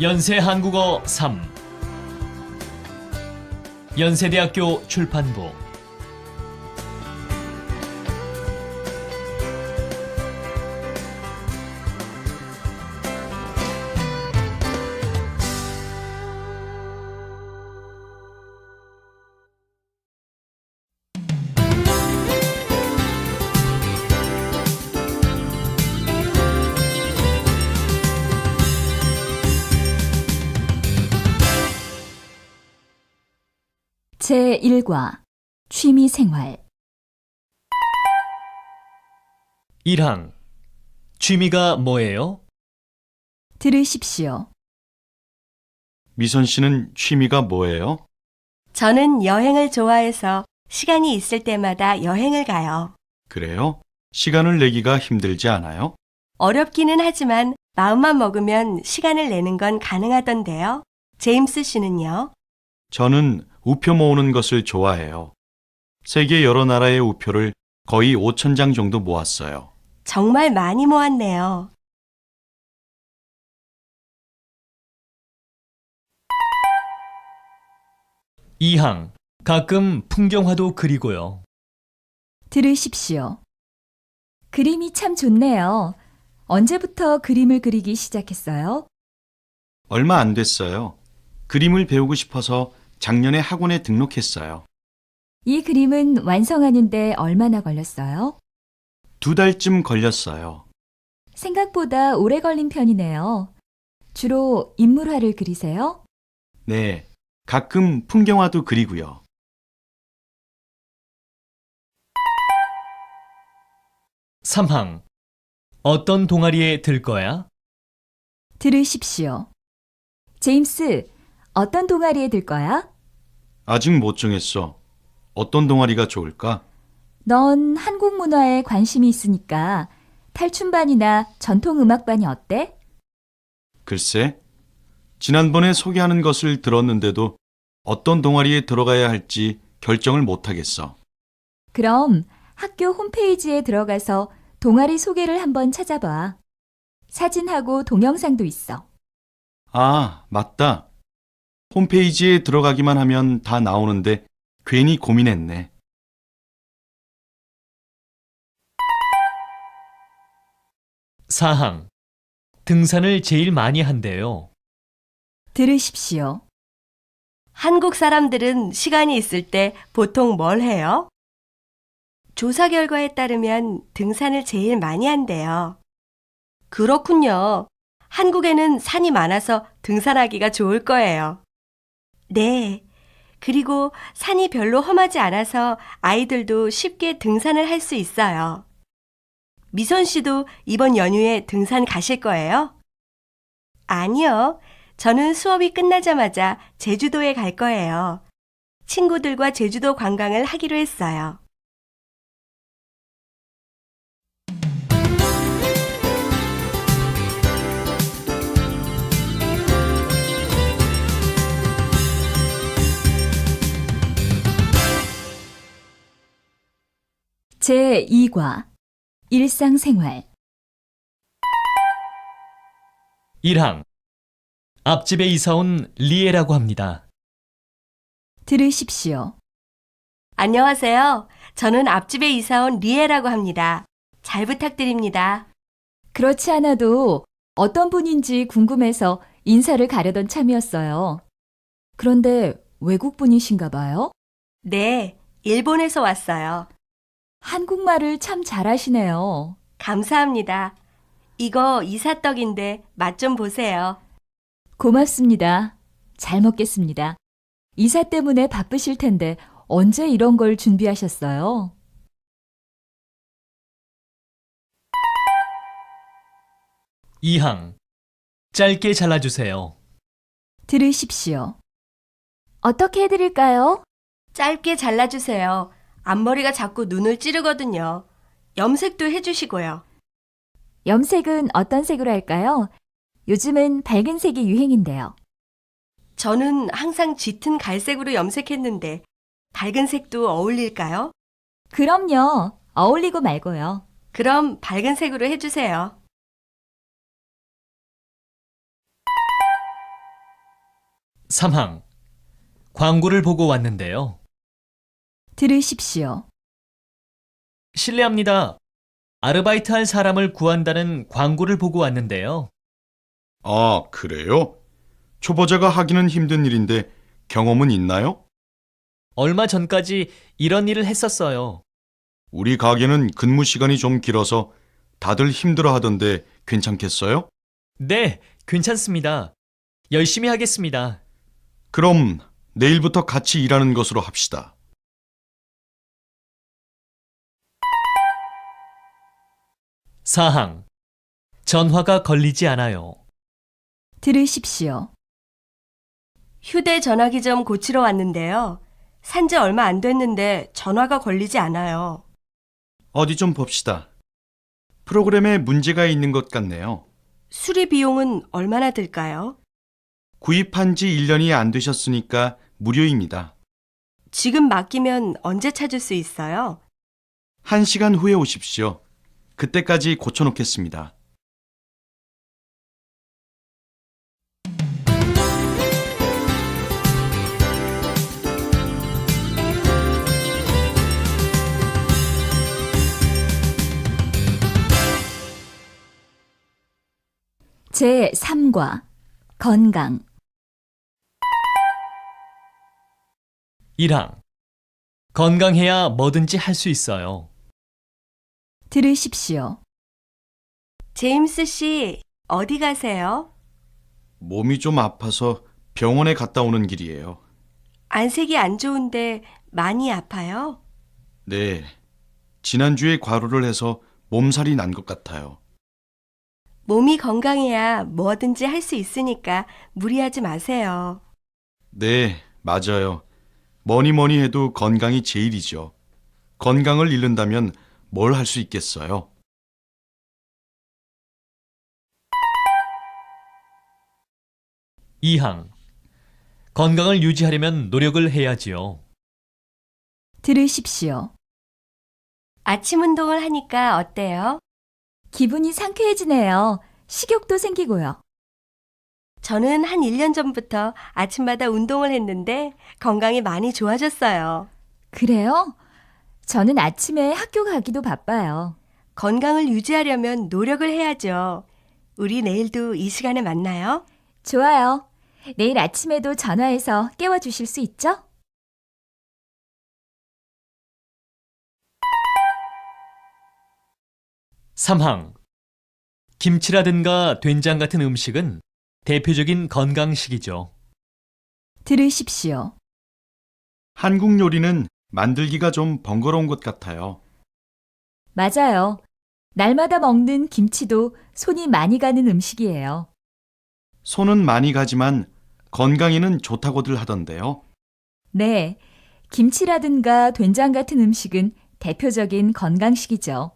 연세 한국어 3 연세대학교 출판부 제1과 취미생활 1항 취미가 뭐예요? 들으십시오. 미선 씨는 취미가 뭐예요? 저는 여행을 좋아해서 시간이 있을 때마다 여행을 가요. 그래요? 시간을 내기가 힘들지 않아요? 어렵기는 하지만 마음만 먹으면 시간을 내는 건 가능하던데요. 제임스 씨는요? 저는 우표 모으는 것을 좋아해요. 세계 여러 나라의 우표를 거의 5,000장 정도 모았어요. 정말 많이 모았네요. 이항 가끔 풍경화도 그리고요. 들으십시오. 그림이 참 좋네요. 언제부터 그림을 그리기 시작했어요? 얼마 안 됐어요. 그림을 배우고 싶어서 작년에 학원에 등록했어요. 이 그림은 완성하는데 얼마나 걸렸어요? 2달쯤 걸렸어요. 생각보다 오래 걸린 편이네요. 주로 인물화를 그리세요? 네, 가끔 풍경화도 그리고요. 3항 어떤 동아리에 들 거야? 들으십시오. 제임스, 어떤 동아리에 들 거야? 아직 못 정했어. 어떤 동아리가 좋을까? 넌 한국 문화에 관심이 있으니까 탈춤반이나 전통음악반이 어때? 글쎄, 지난번에 소개하는 것을 들었는데도 어떤 동아리에 들어가야 할지 결정을 못 하겠어. 그럼 학교 홈페이지에 들어가서 동아리 소개를 한번 찾아봐. 사진하고 동영상도 있어. 아, 맞다. 홈페이지에 들어가기만 하면 다 나오는데 괜히 고민했네. 4항 등산을 제일 많이 한대요. 들으십시오. 한국 사람들은 시간이 있을 때 보통 뭘 해요? 조사 결과에 따르면 등산을 제일 많이 한대요. 그렇군요. 한국에는 산이 많아서 등산하기가 좋을 거예요. 네. 그리고 산이 별로 험하지 않아서 아이들도 쉽게 등산을 할 수 있어요. 미선 씨도 이번 연휴에 등산 가실 거예요? 아니요. 저는 수업이 끝나자마자 제주도에 갈 거예요. 친구들과 제주도 관광을 하기로 했어요. 제2과 일상생활 1항 앞집에 이사 온 리에라고 합니다. 들으십시오. 안녕하세요. 저는 앞집에 이사 온 리에라고 합니다. 잘 부탁드립니다. 그렇지 않아도 어떤 분인지 궁금해서 인사를 가려던 참이었어요. 그런데 외국분이신가 봐요? 네, 일본에서 왔어요. 한국말을 참 잘하시네요. 감사합니다. 이거 이사떡인데 맛 좀 보세요. 고맙습니다. 잘 먹겠습니다. 이사 때문에 바쁘실 텐데 언제 이런 걸 준비하셨어요? 2항 짧게 잘라주세요. 들으십시오. 어떻게 해드릴까요? 짧게 잘라주세요. 앞머리가 자꾸 눈을 찌르거든요. 염색도 해주시고요. 염색은 어떤 색으로 할까요? 요즘은 밝은 색이 유행인데요. 저는 항상 짙은 갈색으로 염색했는데 밝은 색도 어울릴까요? 그럼요. 어울리고 말고요. 그럼 밝은 색으로 해주세요. 3항. 광고를 보고 왔는데요. 들으십시오. 실례합니다. 아르바이트 할 사람을 구한다는 광고를 보고 왔는데요. 아, 그래요? 초보자가 하기는 힘든 일인데 경험은 있나요? 얼마 전까지 이런 일을 했었어요. 우리 가게는 근무 시간이 좀 길어서 다들 힘들어 하던데 괜찮겠어요? 네, 괜찮습니다. 열심히 하겠습니다. 그럼 내일부터 같이 일하는 것으로 합시다. 사항. 전화가 걸리지 않아요. 들으십시오. 휴대전화기 좀 고치러 왔는데요. 산지 얼마 안 됐는데 전화가 걸리지 않아요. 어디 좀 봅시다. 프로그램에 문제가 있는 것 같네요. 수리 비용은 얼마나 들까요? 구입한 지 1년이 안 되셨으니까 무료입니다. 지금 맡기면 언제 찾을 수 있어요? 1시간 후에 오십시오. 그때까지 고쳐놓겠습니다. 제3과 건강. 1항. 건강해야 뭐든지 할 수 있어요. 들으십시오. 제임스 씨, 어디 가세요? 몸이 좀 아파서 병원에 갔다 오는 길이에요. 안색이 안 좋은데 많이 아파요? 네, 지난주에 과로를 해서 몸살이 난 것 같아요. 몸이 건강해야 뭐든지 할 수 있으니까 무리하지 마세요. 네, 맞아요. 뭐니 해도 건강이 제일이죠. 건강을 잃는다면 뭘 할 수 있겠어요? 이항. 건강을 유지하려면 노력을 해야지요. 들으십시오. 아침 운동을 하니까 어때요? 기분이 상쾌해지네요. 식욕도 생기고요. 저는 한 1년 전부터 아침마다 운동을 했는데 건강이 많이 좋아졌어요. 그래요? 저는 아침에 학교 가기도 바빠요. 건강을 유지하려면 노력을 해야죠. 우리 내일도 이 시간에 만나요. 좋아요. 내일 아침에도 전화해서 깨워주실 수 있죠? 3항. 김치라든가 된장 같은 음식은 대표적인 건강식이죠. 들으십시오. 한국 요리는 만들기가 좀 번거로운 것 같아요. 맞아요. 날마다 먹는 김치도 손이 많이 가는 음식이에요. 손은 많이 가지만 건강에는 좋다고들 하던데요. 네. 김치라든가 된장 같은 음식은 대표적인 건강식이죠.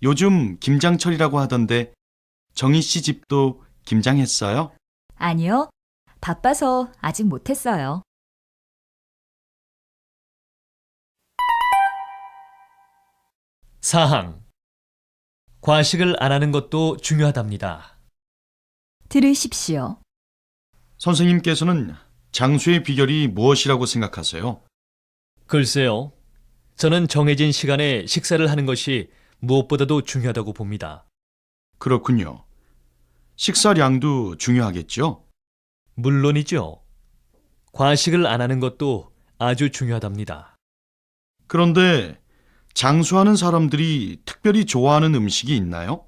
요즘 김장철이라고 하던데 정희 씨 집도 김장했어요? 아니요. 바빠서 아직 못했어요. 사항. 과식을 안 하는 것도 중요하답니다. 들으십시오. 선생님께서는 장수의 비결이 무엇이라고 생각하세요? 글쎄요. 저는 정해진 시간에 식사를 하는 것이 무엇보다도 중요하다고 봅니다. 그렇군요. 식사량도 중요하겠죠? 물론이죠. 과식을 안 하는 것도 아주 중요하답니다. 그런데 장수하는 사람들이 특별히 좋아하는 음식이 있나요?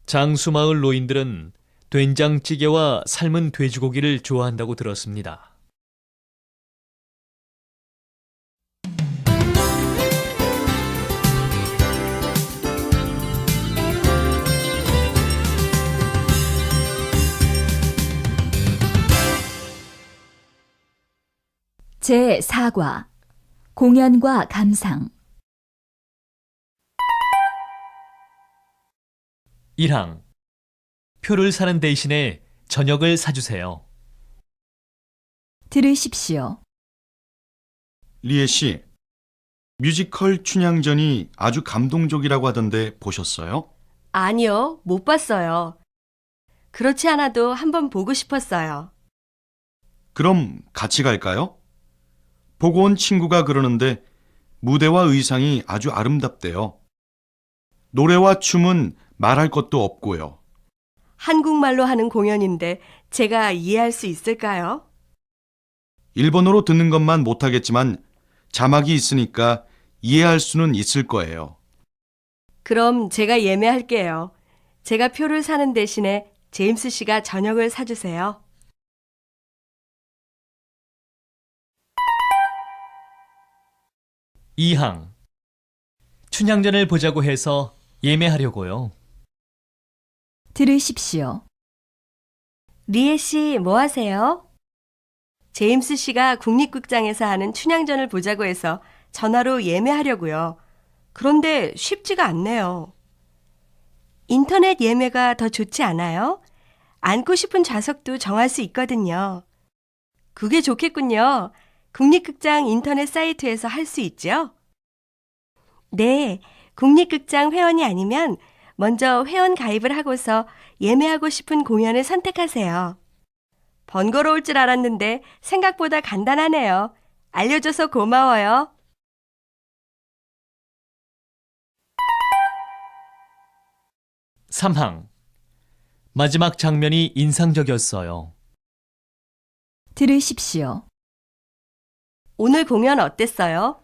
장수마을 노인들은 된장찌개와 삶은 돼지고기를 좋아한다고 들었습니다. 제4과 공연과 감상. 1항. 표를 사는 대신에 저녁을 사주세요. 들으십시오. 리에 씨, 뮤지컬 춘향전이 아주 감동적이라고 하던데 보셨어요? 아니요, 못 봤어요. 그렇지 않아도 한번 보고 싶었어요. 그럼 같이 갈까요? 보고 온 친구가 그러는데 무대와 의상이 아주 아름답대요. 노래와 춤은 말할 것도 없고요. 한국말로 하는 공연인데 제가 이해할 수 있을까요? 일본어로 듣는 것만 못하겠지만 자막이 있으니까 이해할 수는 있을 거예요. 그럼 제가 예매할게요. 제가 표를 사는 대신에 제임스 씨가 저녁을 사주세요. 이항. 춘향전을 보자고 해서 예매하려고요. 들으십시오. 리에 씨, 뭐 하세요? 제임스 씨가 국립극장에서 하는 춘향전을 보자고 해서 전화로 예매하려고요. 그런데 쉽지가 않네요. 인터넷 예매가 더 좋지 않아요? 앉고 싶은 좌석도 정할 수 있거든요. 그게 좋겠군요. 국립극장 인터넷 사이트에서 할 수 있죠? 네, 국립극장 회원이 아니면 먼저 회원 가입을 하고서 예매하고 싶은 공연을 선택하세요. 번거로울 줄 알았는데 생각보다 간단하네요. 알려줘서 고마워요. 삼항. 마지막 장면이 인상적이었어요. 들으십시오. 오늘 공연 어땠어요?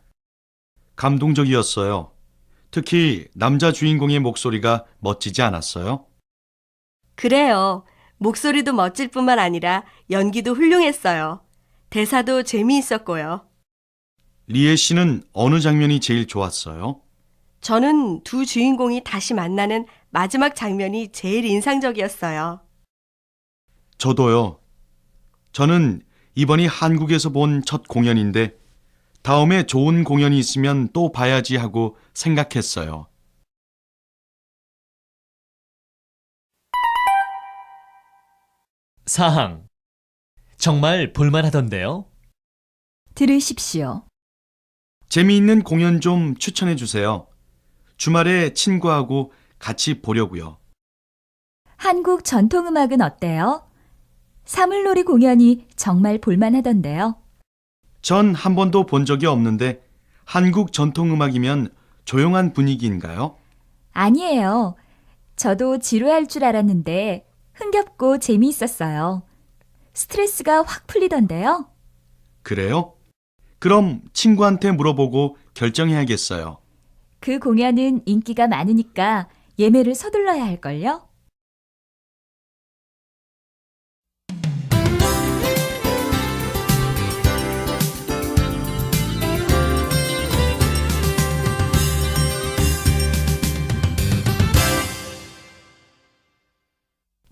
감동적이었어요. 특히 남자 주인공의 목소리가 멋지지 않았어요? 그래요. 목소리도 멋질 뿐만 아니라 연기도 훌륭했어요. 대사도 재미있었고요. 리에 씨는 어느 장면이 제일 좋았어요? 저는 두 주인공이 다시 만나는 마지막 장면이 제일 인상적이었어요. 저도요. 저는 이번이 한국에서 본 첫 공연인데 다음에 좋은 공연이 있으면 또 봐야지 하고 생각했어요. 사항. 정말 볼만하던데요. 들으십시오. 재미있는 공연 좀 추천해 주세요. 주말에 친구하고 같이 보려고요. 한국 전통음악은 어때요? 사물놀이 공연이 정말 볼만하던데요. 전 한 번도 본 적이 없는데 한국 전통음악이면 조용한 분위기인가요? 아니에요. 저도 지루할 줄 알았는데 흥겹고 재미있었어요. 스트레스가 확 풀리던데요. 그래요? 그럼 친구한테 물어보고 결정해야겠어요. 그 공연은 인기가 많으니까 예매를 서둘러야 할걸요?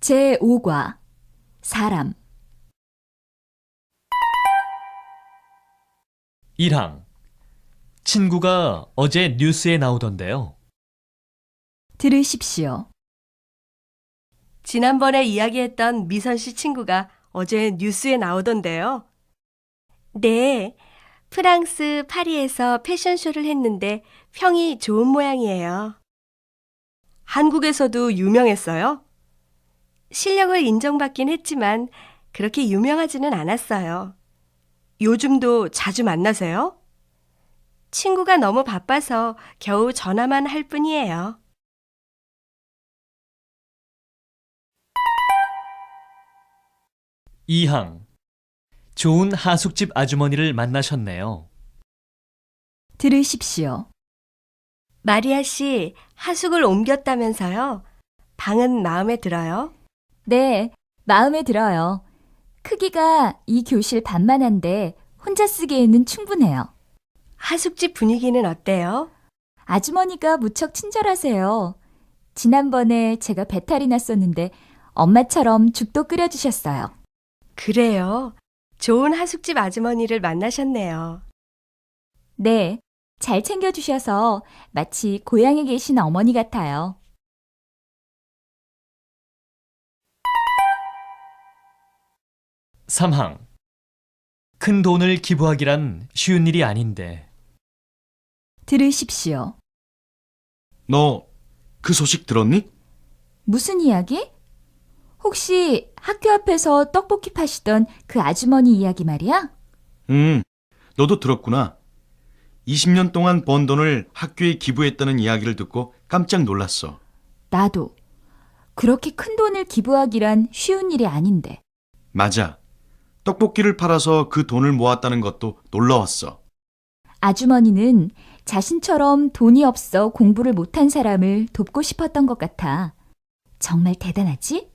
제5과 사람. 1항. 친구가 어제 뉴스에 나오던데요. 들으십시오. 지난번에 이야기했던 미선 씨 친구가 어제 뉴스에 나오던데요. 네, 프랑스 파리에서 패션쇼를 했는데 평이 좋은 모양이에요. 한국에서도 유명했어요? 실력을 인정받긴 했지만 그렇게 유명하지는 않았어요. 요즘도 자주 만나세요? 친구가 너무 바빠서 겨우 전화만 할 뿐이에요. 이항. 좋은 하숙집 아주머니를 만나셨네요. 들으십시오. 마리아 씨, 하숙을 옮겼다면서요? 방은 마음에 들어요? 네, 마음에 들어요. 크기가 이 교실 반만한데 혼자 쓰기에는 충분해요. 하숙집 분위기는 어때요? 아주머니가 무척 친절하세요. 지난번에 제가 배탈이 났었는데 엄마처럼 죽도 끓여주셨어요. 그래요. 좋은 하숙집 아주머니를 만나셨네요. 네, 잘 챙겨주셔서 마치 고향에 계신 어머니 같아요. 삼항. 큰 돈을 기부하기란 쉬운 일이 아닌데. 들으십시오. 너 그 소식 들었니? 무슨 이야기? 혹시 학교 앞에서 떡볶이 파시던 그 아주머니 이야기 말이야? 너도 들었구나. 20년 동안 번 돈을 학교에 기부했다는 이야기를 듣고 깜짝 놀랐어. 나도. 그렇게 큰 돈을 기부하기란 쉬운 일이 아닌데. 맞아. 떡볶이를 팔아서 그 돈을 모았다는 것도 놀라웠어. 아주머니는 자신처럼 돈이 없어 공부를 못한 사람을 돕고 싶었던 것 같아. 정말 대단하지?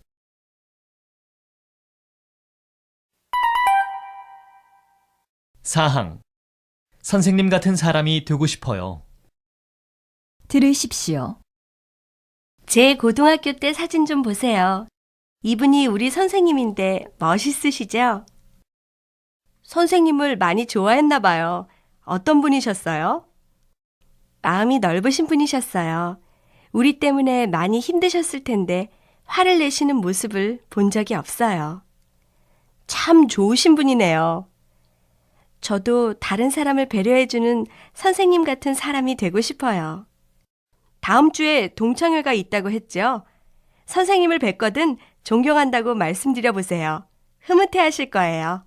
사항. 선생님 같은 사람이 되고 싶어요. 들으십시오. 제 고등학교 때 사진 좀 보세요. 이분이 우리 선생님인데 멋있으시죠? 선생님을 많이 좋아했나 봐요. 어떤 분이셨어요? 마음이 넓으신 분이셨어요. 우리 때문에 많이 힘드셨을 텐데 화를 내시는 모습을 본 적이 없어요. 참 좋으신 분이네요. 저도 다른 사람을 배려해주는 선생님 같은 사람이 되고 싶어요. 다음 주에 동창회가 있다고 했죠? 선생님을 뵙거든 존경한다고 말씀드려 보세요. 흐뭇해 하실 거예요.